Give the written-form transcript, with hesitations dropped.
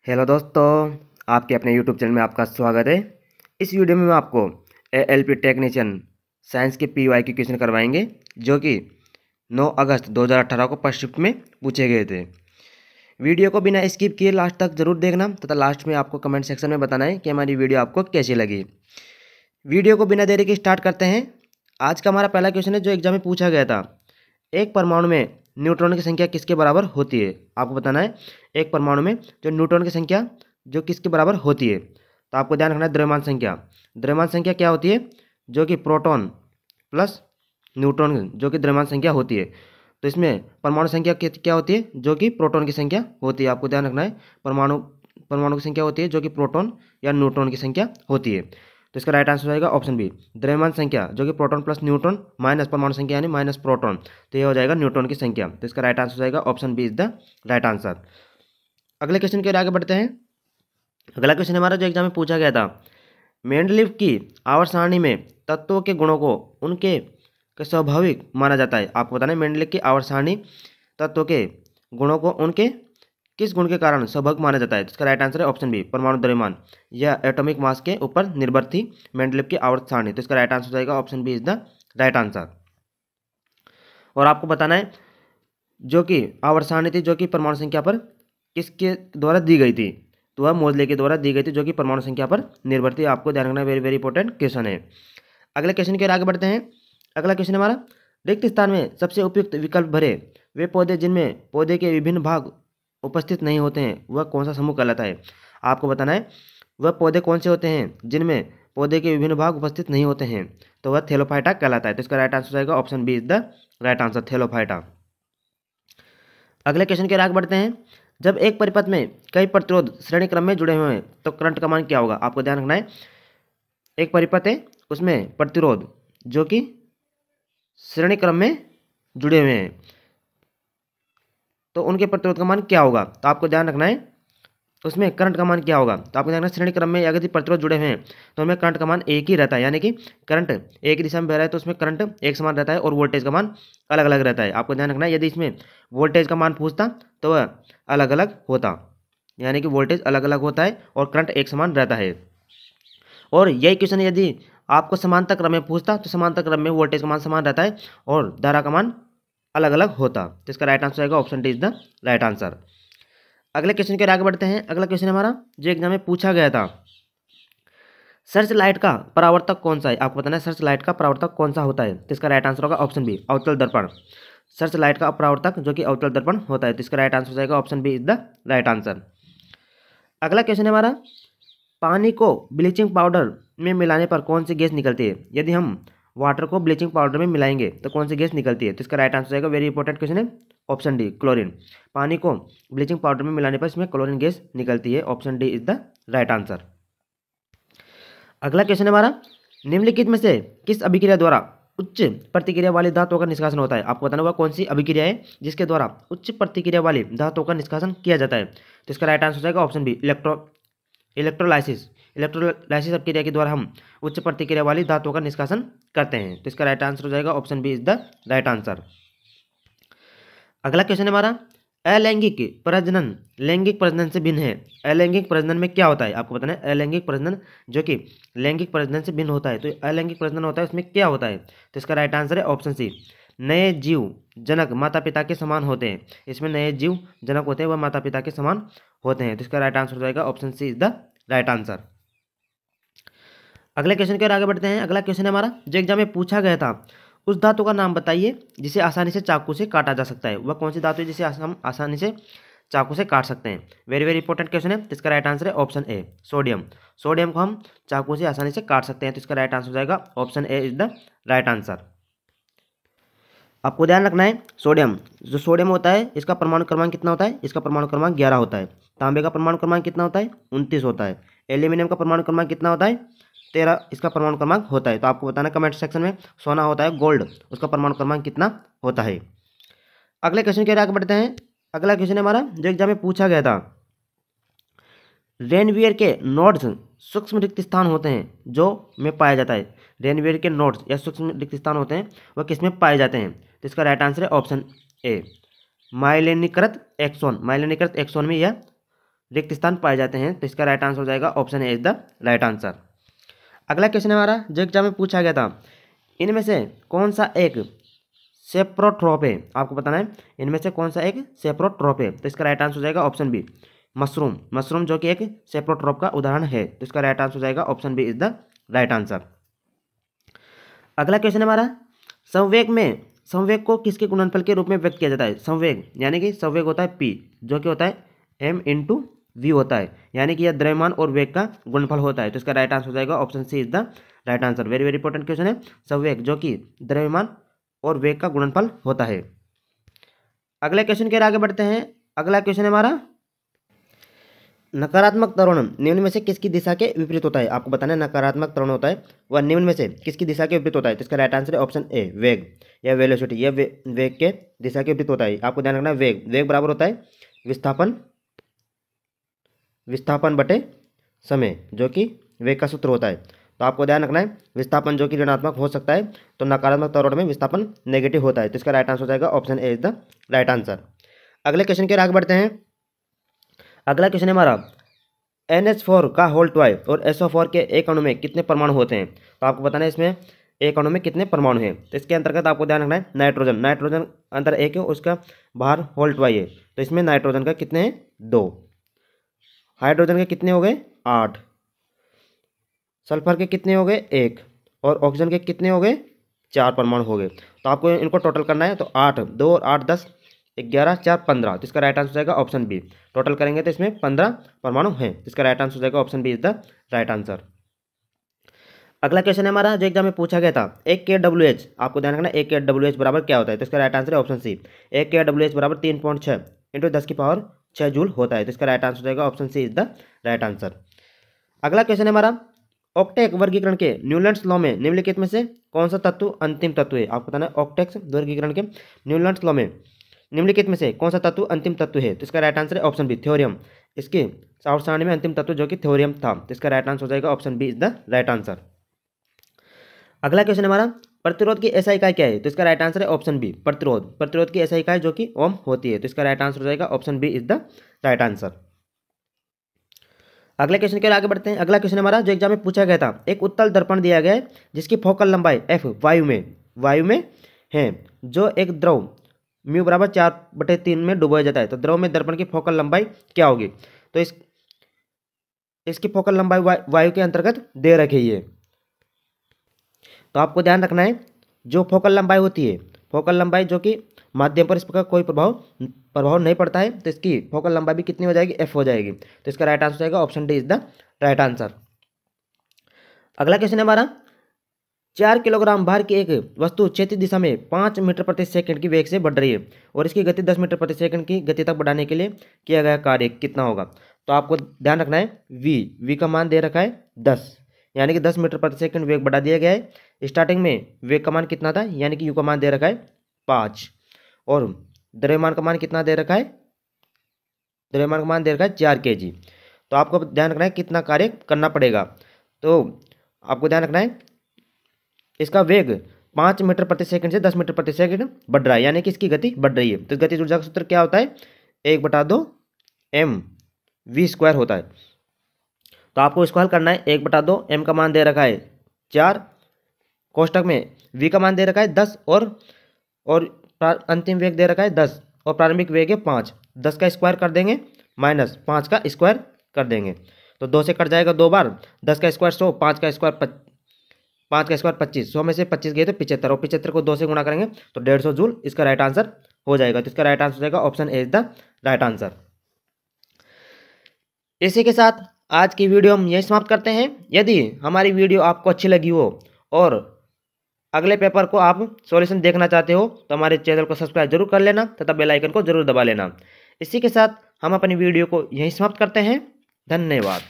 Hello दोस्तों, आपके अपने यूट्यूब चैनल में आपका स्वागत है। इस वीडियो में मैं आपको एएलपी टेक्नीशियन साइंस के पीवाई के क्वेश्चन करवाएंगे जो कि 9 अगस्त 2018 को फर्स्ट शिफ्ट में पूछे गए थे। वीडियो को बिना स्किप किए लास्ट तक जरूर देखना तथा लास्ट में आपको कमेंट सेक्शन में बताना है कि हमारी वीडियो आपको कैसी लगी। वीडियो को बिना देरी के स्टार्ट करते हैं। आज का हमारा पहला क्वेश्चन है जो एग्जाम में पूछा गया था। एक परमाणु में न्यूट्रॉन की संख्या किसके बराबर होती है? आपको बताना है एक परमाणु में जो न्यूट्रॉन की संख्या जो किसके बराबर होती है। तो आपको ध्यान रखना है द्रव्यमान संख्या। द्रव्यमान संख्या क्या होती है? जो कि प्रोटॉन प्लस न्यूट्रॉन जो कि द्रव्यमान संख्या होती है। तो इसमें परमाणु संख्या क्या होती है? जो कि प्रोटॉन की संख्या होती है। आपको ध्यान रखना है परमाणु परमाणु की संख्या होती है जो कि प्रोटॉन या न्यूट्रॉन की संख्या होती है। तो इसका राइट आंसर हो जाएगा ऑप्शन बी, द्रव्यमान संख्या जो कि प्रोटॉन प्लस न्यूट्रॉन माइनस परमाणु संख्या यानी माइनस प्रोटॉन। तो ये हो जाएगा न्यूट्रॉन की संख्या। तो इसका राइट आंसर हो जाएगा option B is the right answer. अगले क्वेश्चन के आगे बढ़ते हैं। अगला क्वेश्चन हमारा जो एग्जाम में पूछा गया था, मेंडलीव की आवर्त सारणी में तत्वों के गुणों को उनके स्वाभाविक माना जाता है। आपको बताना है मेंडलीव की आवर्त सारणी तत्वों के गुणों को उनके किस गुण के कारण स्वाभाविक माना जाता है? इसका राइट आंसर है ऑप्शन बी, परमाणु द्रव्यमान या एटॉमिक मास के ऊपर निर्भर थी मेंडलीव की आवर्त सारणी। तो इसका राइट आंसर हो जाएगा option B is the right answer. और आपको बताना है जो कि आवर्त सारणी थी जो कि परमाणु संख्या पर किसके द्वारा दी गई थी? तो वह मोजले के द्वारा दी गई थी जो कि परमाणु संख्या पर निर्भर थी। आपको ध्यान रखना वेरी वेरी इंपॉर्टेंट क्वेश्चन है। अगले क्वेश्चन के आगे बढ़ते हैं। अगला क्वेश्चन हमारा, रिक्त स्थान में सबसे उपयुक्त विकल्प भरे वे पौधे जिनमें पौधे के विभिन्न भाग उपस्थित नहीं होते हैं वह कौन सा समूह कहलाता है? आपको बताना है वह पौधे कौन से होते हैं जिनमें पौधे के विभिन्न भाग उपस्थित नहीं होते हैं। तो वह थैलोफाइटा कहलाता है। तो इसका राइट आंसर हो जाएगा option B is the right answer, thallophyta. अगले क्वेश्चन के आगे बढ़ते हैं। जब एक परिपथ में कई प्रतिरोध श्रेणी क्रम में जुड़े हुए हैं तो करंट का मान क्या होगा? आपको ध्यान रखना है एक परिपथ है उसमें प्रतिरोध जो कि श्रेणी क्रम में जुड़े हुए हैं तो उनके प्रतिरोध का मान क्या होगा? तो आपको ध्यान रखना है उसमें करंट का मान क्या होगा? तो आपको ध्यान रखना श्रेणी क्रम में यदि प्रतिरोध जुड़े हुए हैं तो उनमें करंट का मान एक ही रहता है, यानी कि करंट एक ही दिशा में बह रहा है तो उसमें करंट एक समान रहता है और वोल्टेज का मान अलग अलग रहता है। आपको ध्यान रखना है यदि इसमें वोल्टेज का मान पूछता तो वह अलग अलग होता, यानी कि वोल्टेज अलग अलग होता है और करंट एक समान रहता है। और यही क्वेश्चन यदि आपको समांतर क्रम में पूछता तो समांतर क्रम में वोल्टेज का मान समान रहता है और धारा का मान अलग अलग होता। तो इसका राइट आंसर आएगा option D is the right answer. अगले क्वेश्चन के आगे बढ़ते हैं। अगला क्वेश्चन हमारा जो एग्जाम में पूछा गया था, सर्च लाइट का परावर्तक कौन सा है? आपको बताना है सर्च लाइट का परावर्तक कौन सा होता है? तो इसका राइट आंसर होगा ऑप्शन बी, अवतल दर्पण। सर्च लाइट का परावर्तक जो कि अवतल दर्पण होता है। तो इसका राइट आंसर हो जाएगा option B is the right answer. अगला क्वेश्चन हमारा, पानी को ब्लीचिंग पाउडर में मिलाने पर कौन सी गैस निकलती है? यदि हम वाटर को ब्लीचिंग पाउडर में मिलाएंगे तो कौन सी गैस निकलती है? तो इसका राइट आंसर जाएगा वेरी इंपॉर्टेंट क्वेश्चन है ऑप्शन डी, क्लोरीन। पानी को ब्लीचिंग पाउडर में मिलाने पर इसमें क्लोरीन गैस निकलती है। Option D is the right answer. अगला क्वेश्चन हमारा, निम्नलिखित में से किस अभिक्रिया द्वारा उच्च प्रतिक्रिया वाली धातुओं का निष्कासन होता है? आपको बताना होगा कौन सी अभिक्रिया है जिसके द्वारा उच्च प्रतिक्रिया वाली धातुओं का निष्कासन किया जाता है। तो इसका राइट आंसर हो जाएगा ऑप्शन बी, इलेक्ट्रोलाइसिस। इलेक्ट्रोलाइसिस अभिक्रिया के द्वारा हम उच्च प्रतिक्रिया वाली धातुओं का निष्कासन करते हैं। तो इसका राइट आंसर हो जाएगा option B is the right answer. अगला क्वेश्चन हमारा, अलैंगिक प्रजनन लैंगिक प्रजनन से भिन्न है। अलैंगिक प्रजनन में क्या होता है? आपको बताना है अलैंगिक प्रजनन जो कि लैंगिक प्रजनन से भिन्न होता है। तो अलैंगिक प्रजनन होता है उसमें क्या होता है? तो इसका राइट आंसर है ऑप्शन सी, नए जीव जनक माता पिता के समान होते हैं। इसमें नए जीव जनक होते हैं वह माता पिता के समान होते हैं। तो इसका राइट आंसर हो जाएगा option C is the right answer. अगले क्वेश्चन की ओर आगे बढ़ते हैं। अगला क्वेश्चन हमारा जो एग्जाम में पूछा गया था, उस धातु का नाम बताइए जिसे आसानी से चाकू से काटा जा सकता है। वह कौन सी धातु है जिसे हम आसानी से चाकू से काट सकते हैं? वेरी वेरी इंपॉर्टेंट क्वेश्चन है। तो इसका राइट आंसर है ऑप्शन ए, सोडियम। सोडियम को हम चाकू से आसानी से काट सकते हैं। तो इसका राइट आंसर हो जाएगा option A is the right answer. आपको ध्यान रखना है सोडियम जो सोडियम होता है इसका परमाणु क्रमांक कितना होता है? इसका परमाणु क्रमांक 11 होता है। तांबे का परमाणु क्रमांक कितना होता है? 29 होता है। एल्यूमिनियम का परमाणु क्रमांक कितना होता है? 13 इसका परमाणु क्रमांक होता है। तो आपको बताना कमेंट सेक्शन में। सोना होता है गोल्ड, उसका परमाणु क्रमांक कितना होता है? अगले क्वेश्चन के आगे बढ़ते हैं। अगला क्वेश्चन हमारा जो एग्जाम में पूछा गया था, रेनवियर के नोड्स सूक्ष्म रिक्त स्थान होते हैं जो में पाया जाता है। रेनवियर के नोड्स या सूक्ष्म रिक्त स्थान होते हैं वह किस में पाए जाते हैं? तो इसका राइट आंसर है ऑप्शन ए, माइलिनीकृत एक्सोन। माइलिनीकृत एक्सोन में यह रिक्त स्थान पाए जाते हैं, तो इसका राइट आंसर हो जाएगा option A is the right answer. अगला क्वेश्चन है हमारा जो एग्जाम में पूछा गया था, इनमें से कौन सा एक सेप्रोट्रोप है, आपको बताना है इनमें से कौन सा एक सेप्रोट्रोप है, तो इसका राइट आंसर हो जाएगा ऑप्शन बी मशरूम। मशरूम जो कि एक सेप्रोट्रोप का उदाहरण है, तो इसका राइट आंसर हो जाएगा option B is the right answer. अगला क्वेश्चन है हमारा, संवेग को किसके गुणनफल के रूप में व्यक्त किया जाता है। संवेग यानी कि संवेग होता है P, जो कि होता है m इंटू वी होता है, यानी कि यह द्रव्यमान और वेग का गुणनफल होता है, तो इसका राइट आंसर हो जाएगा option C is the right answer. Very very important question है, संवेग जो कि द्रव्यमान और वेग का गुणनफल होता है। अगले क्वेश्चन के आगे बढ़ते हैं। अगला क्वेश्चन है हमारा, नकारात्मक त्वरण निम्न में से किसकी दिशा के विपरीत होता है। आपको बताना है नकारात्मक त्वरण होता है वह निम्न में से किसकी दिशा के विपरीत होता है, तो इसका राइट आंसर है ऑप्शन ए वेग या वेलोसिटी, यह वेग के दिशा के विपरीत होता है। आपको ध्यान रखना है वेग बराबर होता है विस्थापन बटे समय, जो कि वेग का सूत्र होता है। तो आपको ध्यान रखना है विस्थापन जो कि ऋणात्मक हो सकता है, तो नकारात्मक त्वरण में विस्थापन नेगेटिव होता है, तो इसका राइट आंसर हो जाएगा option A is the right answer. अगले क्वेश्चन के आगे बढ़ते हैं। अगला क्वेश्चन है हमारा, NH4 का होल ट्वाई और SO4 के एक अणु में कितने परमाणु होते हैं, तो आपको बताना है इसमें एक अणु में कितने परमाणु हैं। तो इसके अंतर्गत आपको ध्यान रखना है नाइट्रोजन अंदर एक है, उसका बाहर होल ट्वाई है, तो इसमें नाइट्रोजन का कितने हैं 2, हाइड्रोजन के कितने हो गए 8, सल्फर के कितने हो गए 1 और ऑक्सीजन के कितने हो गए 4 परमाणु हो गए। तो आपको इनको टोटल करना है, तो 8 2 और 8 10 11 4 15, तो इसका राइट आंसर हो जाएगा ऑप्शन बी। टोटल करेंगे तो इसमें 15 परमाणु हैं, तो इसका राइट आंसर हो जाएगा option B is the right answer. अगला क्वेश्चन है हमारा जो एग्जाम में पूछा गया था, 1 kWh, आपको ध्यान रखना 1 kWh बराबर क्या होता है, तो इसका राइट आंसर है ऑप्शन सी 1 kWh बराबर 3.6 इंटू 10⁶ जूल होता है, तो इसका राइट आंसर हो जाएगा option C is the right answer. अगला क्वेश्चन है हमारा, ऑक्टेक वर्गीकरण के न्यूलैंड्स लॉ में निम्नलिखित में से कौन सा तत्व अंतिम तत्व है। आपको बताना है ऑक्टेक वर्गीकरण के न्यूलैंड्स लॉ में निम्नलिखित में से कौन सा तत्व अंतिम तत्व है, तो इसका राइट आंसर है ऑप्शन बी थ्योरियम। इसके साउथ सारणी में अंतिम तत्व जो कि थ्योरियम था, तो इसका राइट आंसर हो जाएगा option B is the right answer. अगला क्वेश्चन हमारा, प्रतिरोध की ऐसा इकाई क्या है, तो इसका राइट आंसर है ऑप्शन बी प्रतिरोध की ऐसा इकाई जो कि ओम होती है, तो इसका राइट आंसर हो जाएगा option B is the right answer. अगले क्वेश्चन के आगे बढ़ते हैं। अगला क्वेश्चन हमारा जो एग्जाम में पूछा गया था, एक उत्तल दर्पण दिया गया है जिसकी फोकल लंबाई f वायु में है, जो एक द्रव म्यू बराबर 4/3 में डुबोया जाता है, तो द्रव में दर्पण की फोकल लंबाई क्या होगी, तो इसकी फोकल लंबाई वायु के अंतर्गत दे रखी है। तो आपको ध्यान रखना है जो फोकल लंबाई होती है, फोकल लंबाई जो कि माध्यम पर इसका कोई प्रभाव नहीं पड़ता है, तो इसकी फोकल लंबाई भी कितनी हो जाएगी f हो जाएगी, तो इसका राइट आंसर हो जाएगा option D is the right answer. अगला क्वेश्चन है हमारा, 4 किलोग्राम भार की एक वस्तु क्षैतिज दिशा में 5 मीटर प्रति सेकंड की वेग से बढ़ रही है और इसकी गति 10 मीटर प्रति सेकंड की गति तक बढ़ाने के लिए किया गया कार्य कितना होगा। तो आपको ध्यान रखना है v का मान दे रखा है 10, यानी कि 10 मीटर प्रति सेकंड वेग बढ़ा दिया गया है। स्टार्टिंग में वेग का मान कितना था, यानी कि u का मान दे रखा है 5 और द्रव्यमान का मान कितना दे रखा है, द्रव्यमान का मान दे रखा है 4 kg। तो आपको ध्यान रखना है कितना कार्य करना पड़ेगा, तो आपको ध्यान रखना है इसका वेग 5 मीटर प्रति सेकंड से 10 मीटर प्रति सेकंड बढ़ रहा है, यानी कि इसकी गति बढ़ रही है। तो गति ऊर्जा का सूत्र क्या होता है, 1/2 mv² होता है। तो आपको इसको हल करना है, 1/2 m का मान दे रखा है 4, कोष्टक में v का मान दे रखा है 10 और अंतिम वेग दे रखा है 10 और प्रारंभिक वेग है 5। 10 का स्क्वायर कर देंगे माइनस 5 का स्क्वायर कर देंगे, तो 2 से कट जाएगा 2 बार, 10 का स्क्वायर 100, 5 का स्क्वायर 25, 100 में से 25 गए तो 75 और 75 को 2 से गुणा करेंगे तो 150 जूल इसका राइट आंसर हो जाएगा। तो इसका राइट आंसर हो जाएगा option A is the right answer. इसी के साथ आज की वीडियो हम यही समाप्त करते हैं। यदि हमारी वीडियो आपको अच्छी लगी हो और अगले पेपर को आप सॉल्यूशन देखना चाहते हो तो हमारे चैनल को सब्सक्राइब जरूर कर लेना तथा बेल आइकन को जरूर दबा लेना। इसी के साथ हम अपनी वीडियो को यहीं समाप्त करते हैं। धन्यवाद।